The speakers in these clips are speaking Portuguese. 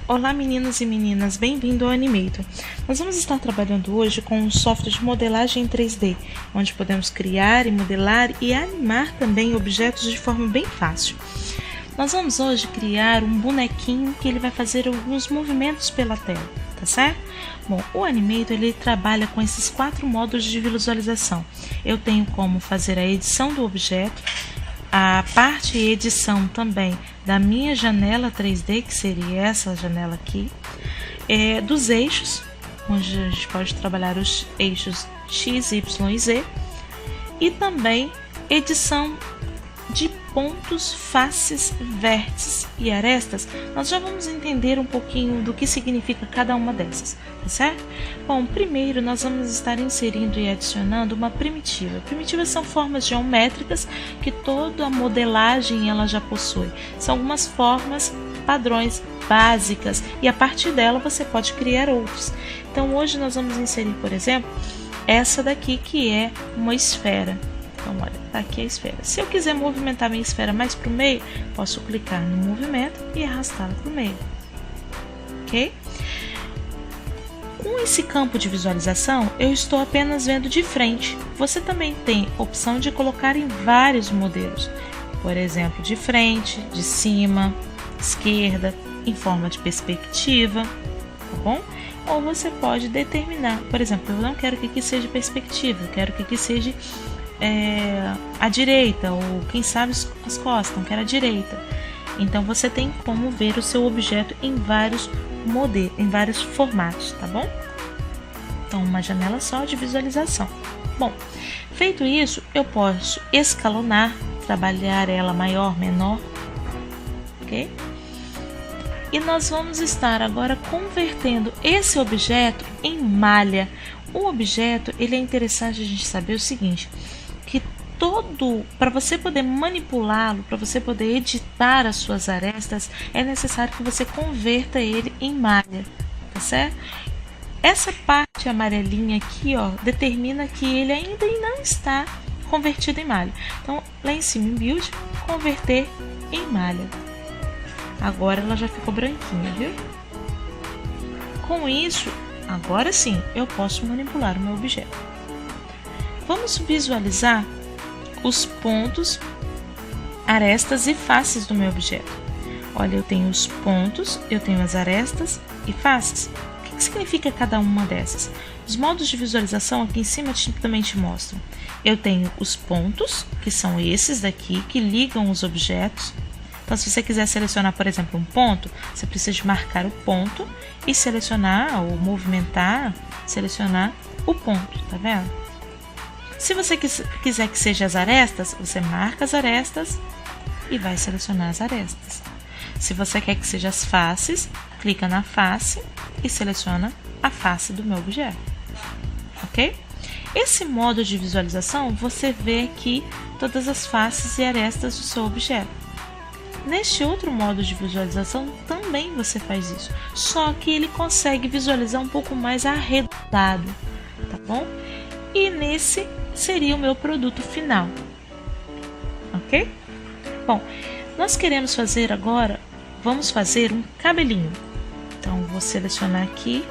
Olá meninos e meninas, bem-vindo ao Animator. Nós vamos estar trabalhando hoje com um software de modelagem em 3D, onde podemos criar e modelar e animar também objetos de forma bem fácil. Nós vamos hoje criar um bonequinho que ele vai fazer alguns movimentos pela tela, tá certo? Bom, o Animator ele trabalha com esses 4 módulos de visualização. Eu tenho como fazer a edição do objeto, a parte edição também da minha janela 3D, que seria essa janela aqui, dos eixos, onde a gente pode trabalhar os eixos X, Y e Z, e também edição de pontos, faces, vértices e arestas. Nós já vamos entender um pouquinho do que significa cada uma dessas, tá certo? Bom, primeiro nós vamos estar inserindo e adicionando uma primitiva. Primitivas são formas geométricas que toda a modelagem ela já possui. São algumas formas, padrões básicas e a partir dela você pode criar outros. Então hoje nós vamos inserir, por exemplo, essa daqui que é uma esfera. Então, olha, tá aqui a esfera. Se eu quiser movimentar minha esfera mais para o meio, posso clicar no movimento e arrastá-la para o meio. Ok? Com esse campo de visualização, eu estou apenas vendo de frente. Você também tem opção de colocar em vários modelos. Por exemplo, de frente, de cima, esquerda, em forma de perspectiva, tá bom? Ou você pode determinar, por exemplo, eu não quero que aqui seja perspectiva, eu quero que aqui seja à direita, ou quem sabe as costas, não quero a direita. Então você tem como ver o seu objeto em vários modelos, em vários formatos, tá bom? Então uma janela só de visualização. Bom, feito isso, eu posso escalonar, trabalhar ela maior, menor, ok? E nós vamos estar agora convertendo esse objeto em malha. O objeto, ele é interessante a gente saber o seguinte, que para você poder manipulá-lo, para você poder editar as suas arestas, é necessário que você converta ele em malha, tá certo? Essa parte amarelinha aqui, ó, determina que ele ainda não está convertido em malha. Então, lá em cima em Build, converter em malha. Agora ela já ficou branquinha, viu? Com isso, agora sim, eu posso manipular o meu objeto. Vamos visualizar os pontos, arestas e faces do meu objeto. Olha, eu tenho os pontos, eu tenho as arestas e faces. O que significa cada uma dessas? Os modos de visualização aqui em cima também te mostram. Eu tenho os pontos, que são esses daqui, que ligam os objetos. Então, se você quiser selecionar, por exemplo, um ponto, você precisa marcar o ponto e selecionar ou movimentar, selecionar o ponto, tá vendo? Se você quiser que seja as arestas, você marca as arestas e vai selecionar as arestas. Se você quer que seja as faces, clica na face e seleciona a face do meu objeto, ok? Esse modo de visualização, você vê aqui todas as faces e arestas do seu objeto. Neste outro modo de visualização também você faz isso, só que ele consegue visualizar um pouco mais arredondado, tá bom? E nesse seria o meu produto final, ok? Bom, nós queremos fazer agora, vamos fazer um cabelinho. Então vou selecionar aqui,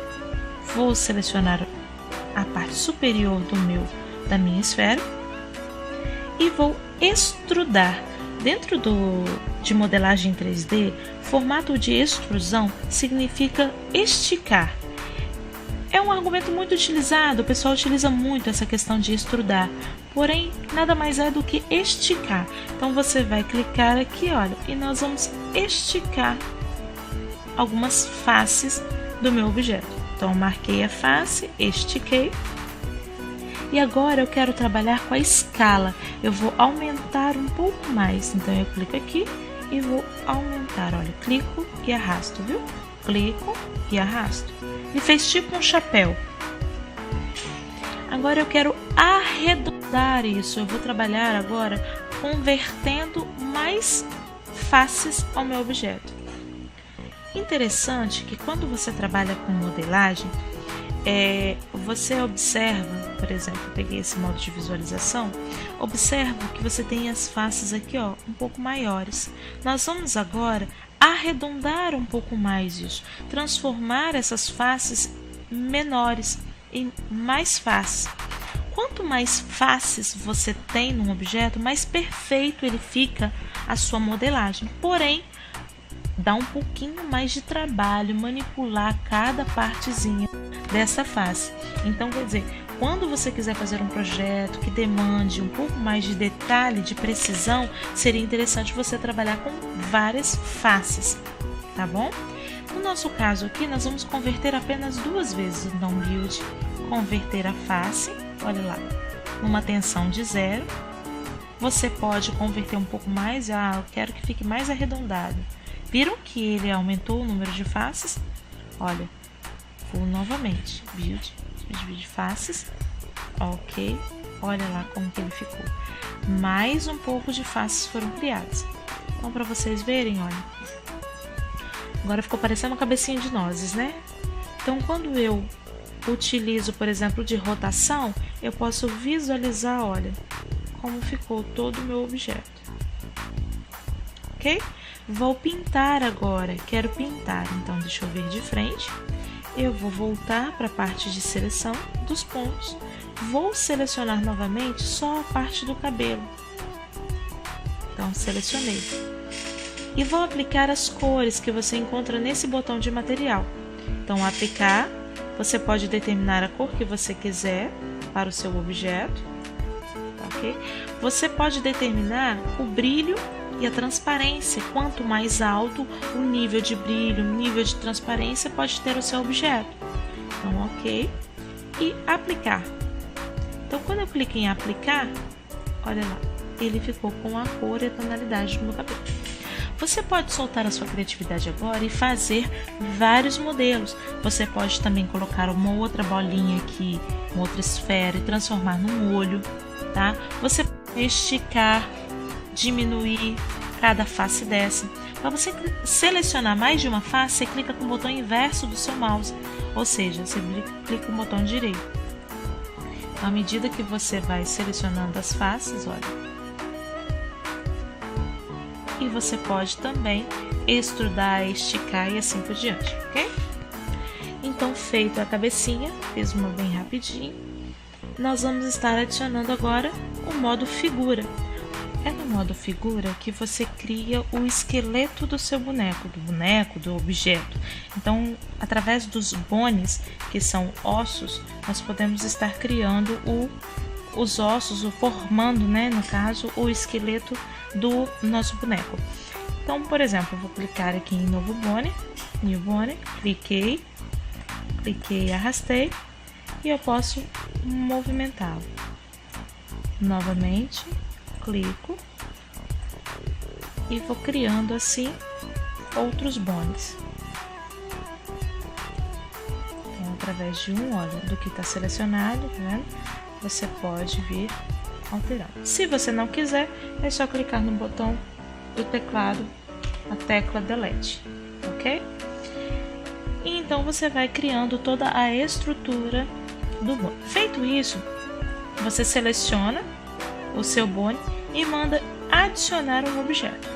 vou selecionar a parte superior da minha esfera e vou extrudar. Dentro de modelagem 3D, formato de extrusão significa esticar. É um argumento muito utilizado, o pessoal utiliza muito essa questão de extrudar, porém nada mais é do que esticar. Então você vai clicar aqui, olha, e nós vamos esticar algumas faces do meu objeto. Então eu marquei a face, estiquei. E agora eu quero trabalhar com a escala. Eu vou aumentar um pouco mais. Então eu clico aqui e vou aumentar. Olha, clico e arrasto, viu? Clico e arrasto. E fez tipo um chapéu. Agora eu quero arredondar isso. Eu vou trabalhar agora convertendo mais faces ao meu objeto. Interessante que quando você trabalha com modelagem, você observa, por exemplo, eu peguei esse modo de visualização, observa que você tem as faces aqui, ó, um pouco maiores. Nós vamos agora arredondar um pouco mais isso, transformar essas faces menores em mais faces. Quanto mais faces você tem num objeto, mais perfeito ele fica a sua modelagem. Porém, dá um pouquinho mais de trabalho manipular cada partezinha dessa face. Então, quer dizer, quando você quiser fazer um projeto que demande um pouco mais de detalhe, de precisão, seria interessante você trabalhar com várias faces, tá bom? No nosso caso aqui, nós vamos converter apenas 2 vezes. Então, build, converter a face, olha lá, numa tensão de 0. Você pode converter um pouco mais, eu quero que fique mais arredondado. Viram que ele aumentou o número de faces? Olha, vou novamente, build faces, ok, olha lá como que ele ficou. Mais um pouco de faces foram criadas. Então, para vocês verem, olha, agora ficou parecendo uma cabecinha de nozes, né? Então, quando eu utilizo, por exemplo, de rotação, eu posso visualizar, olha, como ficou todo o meu objeto. Ok? Vou pintar agora, quero pintar, então deixa eu ver de frente. Eu vou voltar para a parte de seleção dos pontos, vou selecionar novamente só a parte do cabelo. Então, selecionei. E vou aplicar as cores que você encontra nesse botão de material. Então, aplicar, você pode determinar a cor que você quiser para o seu objeto. Ok? Você pode determinar o brilho e a transparência. Quanto mais alto o nível de brilho, o nível de transparência pode ter o seu objeto. Então, ok. E aplicar. Então, quando eu clico em aplicar, olha lá, ele ficou com a cor e a tonalidade do meu cabelo. Você pode soltar a sua criatividade agora e fazer vários modelos. Você pode também colocar uma outra bolinha aqui, uma outra esfera e transformar num olho, tá? Você pode esticar, diminuir cada face dessa. Para você selecionar mais de uma face, você clica com o botão inverso do seu mouse, ou seja, você clica com o botão direito. À medida que você vai selecionando as faces, olha, e você pode também extrudar, esticar e assim por diante, ok? Então, feito a cabecinha, fiz uma bem rapidinho, nós vamos estar adicionando agora o modo figura. É no modo figura que você cria o esqueleto do seu boneco, do objeto. Então, através dos bones, que são ossos, nós podemos estar criando os ossos, ou formando, né, no caso, o esqueleto do nosso boneco. Então, por exemplo, eu vou clicar aqui em novo bone, new bone, cliquei, arrastei e eu posso movimentá-lo. Novamente, clico e vou criando assim outros bones. Então, através de olha, do que está selecionado, tá vendo? Você pode vir alterando. Se você não quiser, é só clicar no botão do teclado, a tecla Delete, ok? E então você vai criando toda a estrutura do bone. Feito isso, você seleciona o seu bone e manda adicionar um objeto.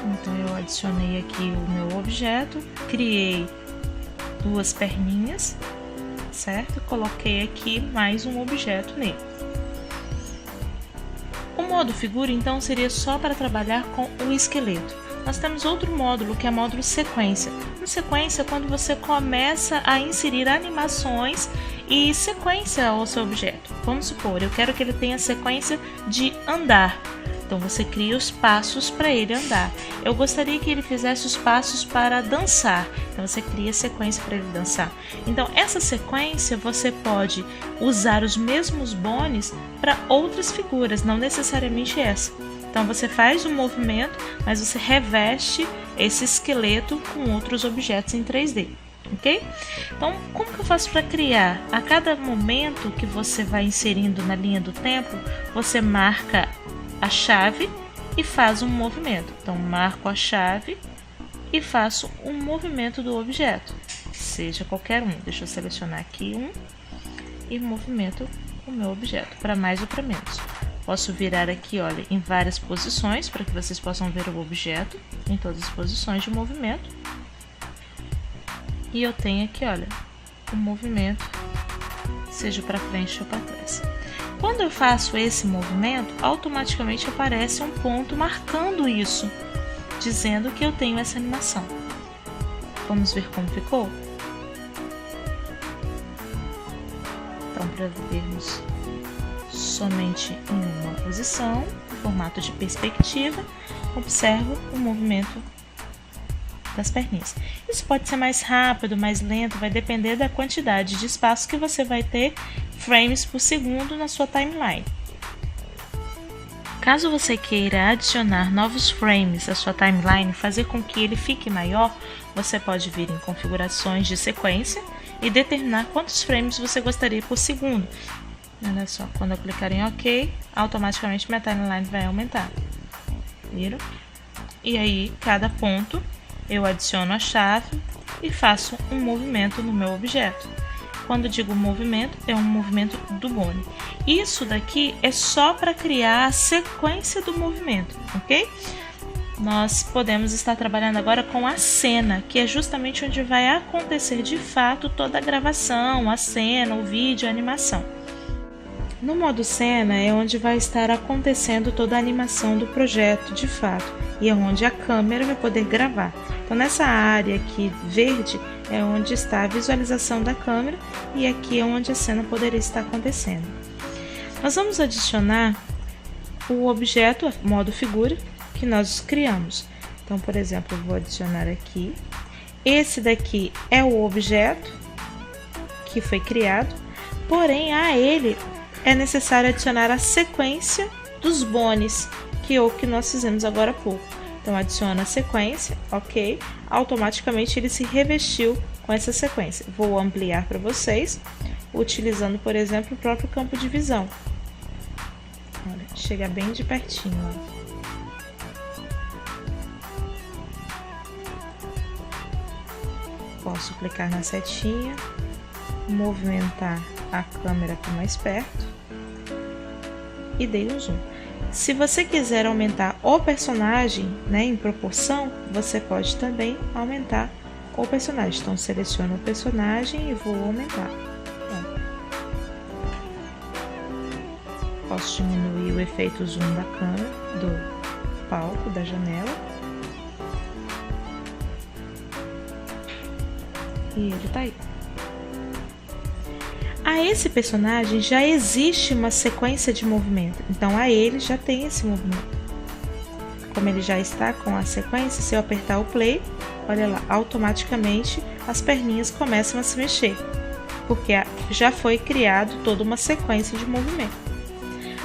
Então eu adicionei aqui o meu objeto, criei 2 perninhas, certo? Coloquei aqui mais um objeto nele. O modo figura, então, seria só para trabalhar com o esqueleto. Nós temos outro módulo, que é o módulo sequência. No sequência, quando você começa a inserir animações e sequência ao seu objeto. Vamos supor, eu quero que ele tenha sequência de andar. Então, você cria os passos para ele andar. Eu gostaria que ele fizesse os passos para dançar. Então, você cria a sequência para ele dançar. Então, essa sequência você pode usar os mesmos bones para outras figuras, não necessariamente essa. Então, você faz um movimento, mas você reveste esse esqueleto com outros objetos em 3D. Ok? Então, como que eu faço para criar? A cada momento que você vai inserindo na linha do tempo, você marca a chave e faz um movimento. Então, marco a chave e faço um movimento do objeto, seja qualquer um. Deixa eu selecionar aqui um e movimento o meu objeto, para mais ou para menos. Posso virar aqui, olha, em várias posições, para que vocês possam ver o objeto em todas as posições de movimento. E eu tenho aqui, olha, o movimento, seja para frente ou para trás. Quando eu faço esse movimento, automaticamente aparece um ponto marcando isso, dizendo que eu tenho essa animação. Vamos ver como ficou? Então, para vermos somente em uma posição, em formato de perspectiva, observo o movimento das perninhas. Isso pode ser mais rápido, mais lento, vai depender da quantidade de espaço que você vai ter frames por segundo na sua timeline. Caso você queira adicionar novos frames à sua timeline, fazer com que ele fique maior, você pode vir em configurações de sequência e determinar quantos frames você gostaria por segundo. Olha só, quando eu clicar em OK, automaticamente minha timeline vai aumentar. Viram? E aí, cada ponto, eu adiciono a chave e faço um movimento no meu objeto. Quando digo movimento, é um movimento do Bonnie. Isso daqui é só para criar a sequência do movimento, ok? Nós podemos estar trabalhando agora com a cena, que é justamente onde vai acontecer de fato toda a gravação, a cena, o vídeo, a animação. No modo cena é onde vai estar acontecendo toda a animação do projeto de fato, e é onde a câmera vai poder gravar. Então nessa área aqui verde é onde está a visualização da câmera e aqui é onde a cena poderia estar acontecendo. Nós vamos adicionar o objeto, modo figura, que nós criamos. Então, por exemplo, eu vou adicionar aqui. Esse daqui é o objeto que foi criado, porém a ele é necessário adicionar a sequência dos bones, que é o que nós fizemos agora há pouco. Então, adiciona a sequência, ok, automaticamente ele se revestiu com essa sequência. Vou ampliar para vocês, utilizando, por exemplo, o próprio campo de visão. Olha, chega bem de pertinho, ó. Posso clicar na setinha, movimentar a câmera para mais perto e dei um zoom. Se você quiser aumentar o personagem, né, em proporção, você pode também aumentar o personagem. Então, seleciono o personagem e vou aumentar. Posso diminuir o efeito zoom da câmera, do palco, da janela. E ele tá aí. A esse personagem já existe uma sequência de movimento, então a ele já tem esse movimento. Como ele já está com a sequência, se eu apertar o play, olha lá, automaticamente as perninhas começam a se mexer, porque já foi criado toda uma sequência de movimento.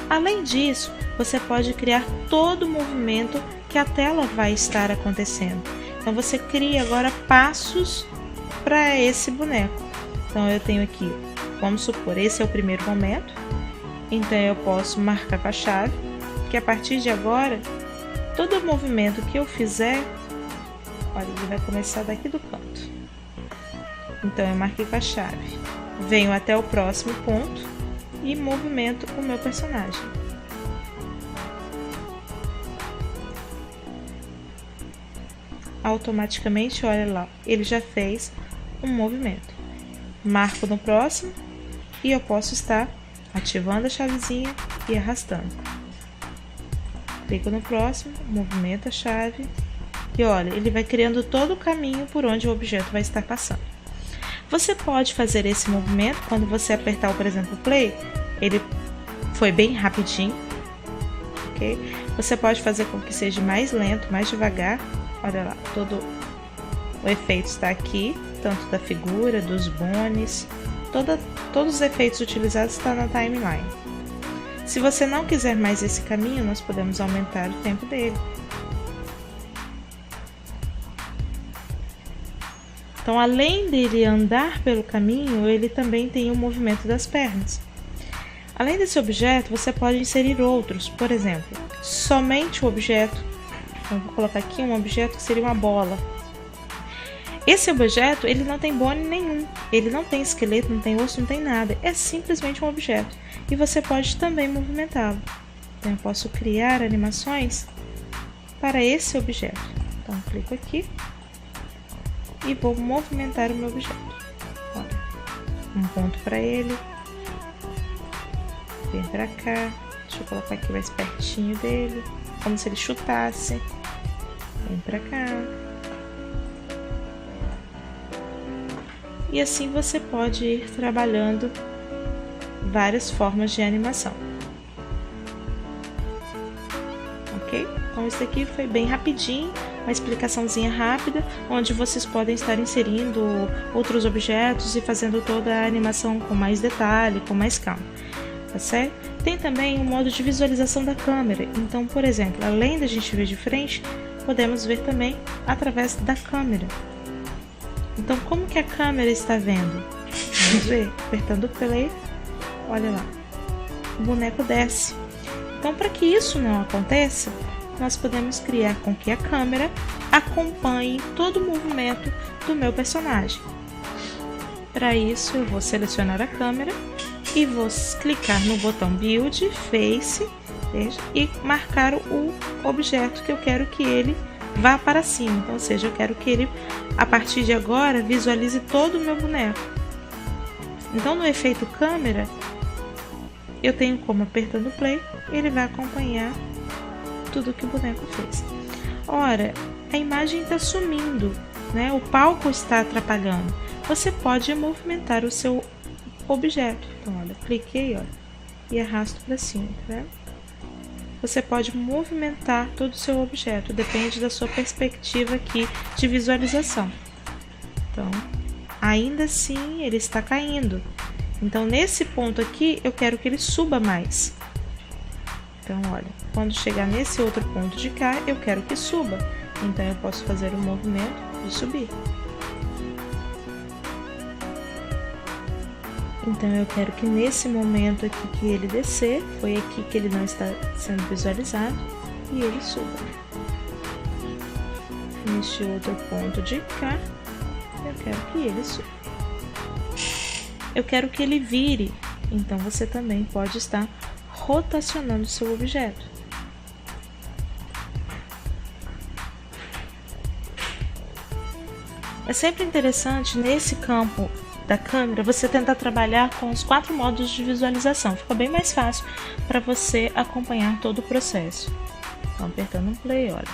Além disso, você pode criar todo o movimento que a tela vai estar acontecendo. Então você cria agora passos para esse boneco. Então eu tenho aqui, vamos supor, esse é o primeiro momento, então eu posso marcar com a chave, que a partir de agora, todo movimento que eu fizer, olha, ele vai começar daqui do canto. Então eu marquei com a chave, venho até o próximo ponto e movimento o meu personagem. Automaticamente, olha lá, ele já fez um movimento. Marco no próximo e eu posso estar ativando a chavezinha e arrastando. Clico no próximo, movimento a chave e olha, ele vai criando todo o caminho por onde o objeto vai estar passando. Você pode fazer esse movimento quando você apertar, por exemplo, o play, ele foi bem rapidinho, ok? Você pode fazer com que seja mais lento, mais devagar. Olha lá, todo o efeito está aqui, tanto da figura, dos bones, todos os efeitos utilizados estão na timeline. Se você não quiser mais esse caminho, nós podemos aumentar o tempo dele. Então, além dele andar pelo caminho, ele também tem o movimento das pernas. Além desse objeto, você pode inserir outros, por exemplo, somente o objeto. Então, vou colocar aqui um objeto que seria uma bola. Esse objeto, ele não tem bone nenhum, ele não tem esqueleto, não tem osso, não tem nada, é simplesmente um objeto. E você pode também movimentá-lo. Então eu posso criar animações para esse objeto. Então clico aqui e vou movimentar o meu objeto. Olha, um ponto para ele, vem para cá, deixa eu colocar aqui mais pertinho dele, como se ele chutasse, vem para cá. E assim você pode ir trabalhando várias formas de animação. Ok? Então isso aqui foi bem rapidinho, uma explicaçãozinha rápida, onde vocês podem estar inserindo outros objetos e fazendo toda a animação com mais detalhe, com mais calma, tá certo? Tem também o modo de visualização da câmera. Então, por exemplo, além da gente ver de frente, podemos ver também através da câmera. Então, como que a câmera está vendo? Vamos ver, apertando o play, olha lá, o boneco desce. Então, para que isso não aconteça, nós podemos criar com que a câmera acompanhe todo o movimento do meu personagem. Para isso, eu vou selecionar a câmera e vou clicar no botão Build, Face, e marcar o objeto que eu quero que ele vá para cima. Então, ou seja, eu quero que ele, a partir de agora, visualize todo o meu boneco. Então, no efeito câmera, eu tenho como, apertando play, ele vai acompanhar tudo que o boneco fez. Ora, a imagem está sumindo, né? O palco está atrapalhando. Você pode movimentar o seu objeto. Então, olha, cliquei, olha, e arrasto para cima, tá vendo? Você pode movimentar todo o seu objeto, depende da sua perspectiva aqui de visualização. Então, ainda assim, ele está caindo. Então, nesse ponto aqui, eu quero que ele suba mais. Então, olha, quando chegar nesse outro ponto de cá, eu quero que suba. Então, eu posso fazer o movimento de subir. Então, eu quero que nesse momento aqui que ele descer, foi aqui que ele não está sendo visualizado, e ele suba. Neste outro ponto de cá, eu quero que ele suba. Eu quero que ele vire, então você também pode estar rotacionando o seu objeto. É sempre interessante nesse campo da câmera você tentar trabalhar com os 4 modos de visualização, fica bem mais fácil para você acompanhar todo o processo. Então, apertando play, olha.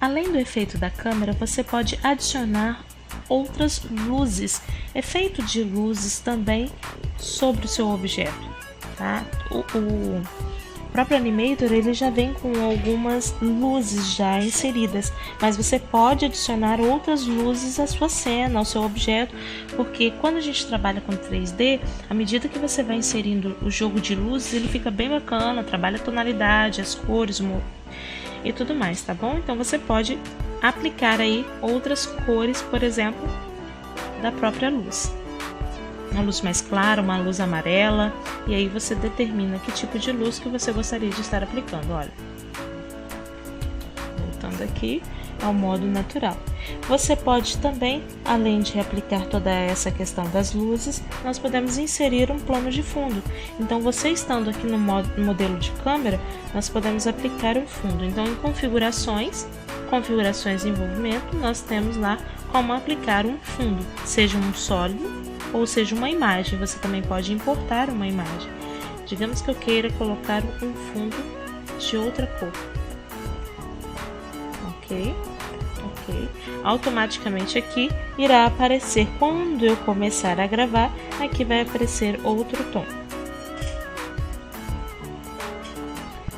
Além do efeito da câmera, você pode adicionar outras luzes, efeito de luzes também sobre o seu objeto, tá? O próprio Animator ele já vem com algumas luzes já inseridas, mas você pode adicionar outras luzes à sua cena, ao seu objeto, porque quando a gente trabalha com 3D, à medida que você vai inserindo o jogo de luzes, ele fica bem bacana, trabalha a tonalidade, as cores e tudo mais, tá bom? Então você pode aplicar aí outras cores, por exemplo, da própria luz. Uma luz mais clara, uma luz amarela, e aí você determina que tipo de luz que você gostaria de estar aplicando. Olha, voltando aqui ao modo natural. Você pode também, além de aplicar toda essa questão das luzes, nós podemos inserir um plano de fundo. Então, você estando aqui no modelo de câmera, nós podemos aplicar um fundo. Então, em configurações de envolvimento, nós temos lá como aplicar um fundo, seja um sólido ou seja uma imagem. Você também pode importar uma imagem. Digamos que eu queira colocar um fundo de outra cor. Ok. Automaticamente aqui irá aparecer, quando eu começar a gravar, aqui vai aparecer outro tom.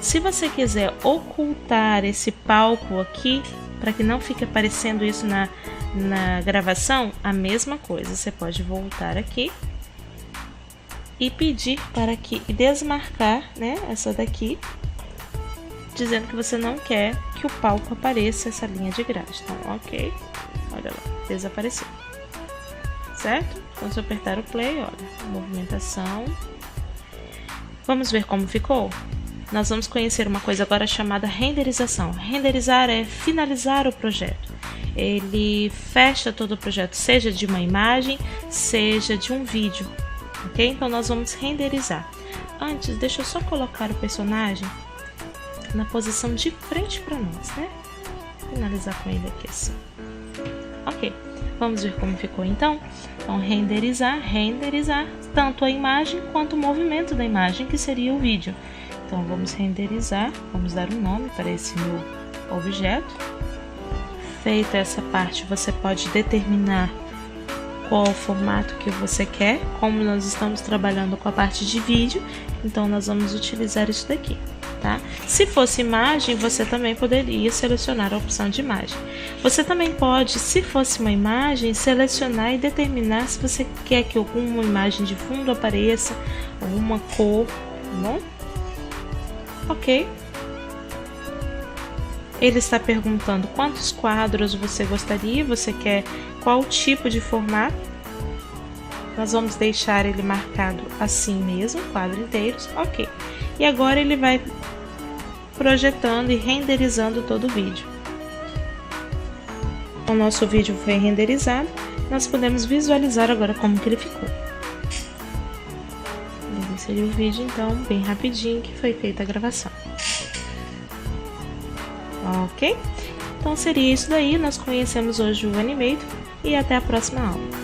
Se você quiser ocultar esse palco aqui, para que não fique aparecendo isso na gravação, a mesma coisa, você pode voltar aqui e pedir para que desmarcar, né, essa daqui, dizendo que você não quer que o palco apareça essa linha de grade. Então, ok, olha lá, desapareceu, certo? Então, se eu apertar o play, olha, movimentação. Vamos ver como ficou? Nós vamos conhecer uma coisa agora chamada renderização. Renderizar é finalizar o projeto. Ele fecha todo o projeto, seja de uma imagem, seja de um vídeo, ok? Então, nós vamos renderizar. antes, deixa eu só colocar o personagem na posição de frente para nós, né? Finalizar com ele aqui assim. Ok, vamos ver como ficou então? Então, renderizar tanto a imagem quanto o movimento da imagem, que seria o vídeo. Então, vamos renderizar, vamos dar um nome para esse meu objeto. Feita essa parte, você pode determinar qual o formato que você quer. Como nós estamos trabalhando com a parte de vídeo, então nós vamos utilizar isso daqui, tá? Se fosse imagem, você também poderia selecionar a opção de imagem. Você também pode, se fosse uma imagem, selecionar e determinar se você quer que alguma imagem de fundo apareça, alguma cor, tá bom? Ok. Ele está perguntando quantos quadros você gostaria, você quer qual tipo de formato. Nós vamos deixar ele marcado assim mesmo, quadro inteiros, ok. E agora ele vai projetando e renderizando todo o vídeo. O nosso vídeo foi renderizado, nós podemos visualizar agora como que ele ficou. Esse seria o vídeo, então, bem rapidinho que foi feita a gravação. Ok? Então seria isso daí, nós conhecemos hoje o Animator e até a próxima aula.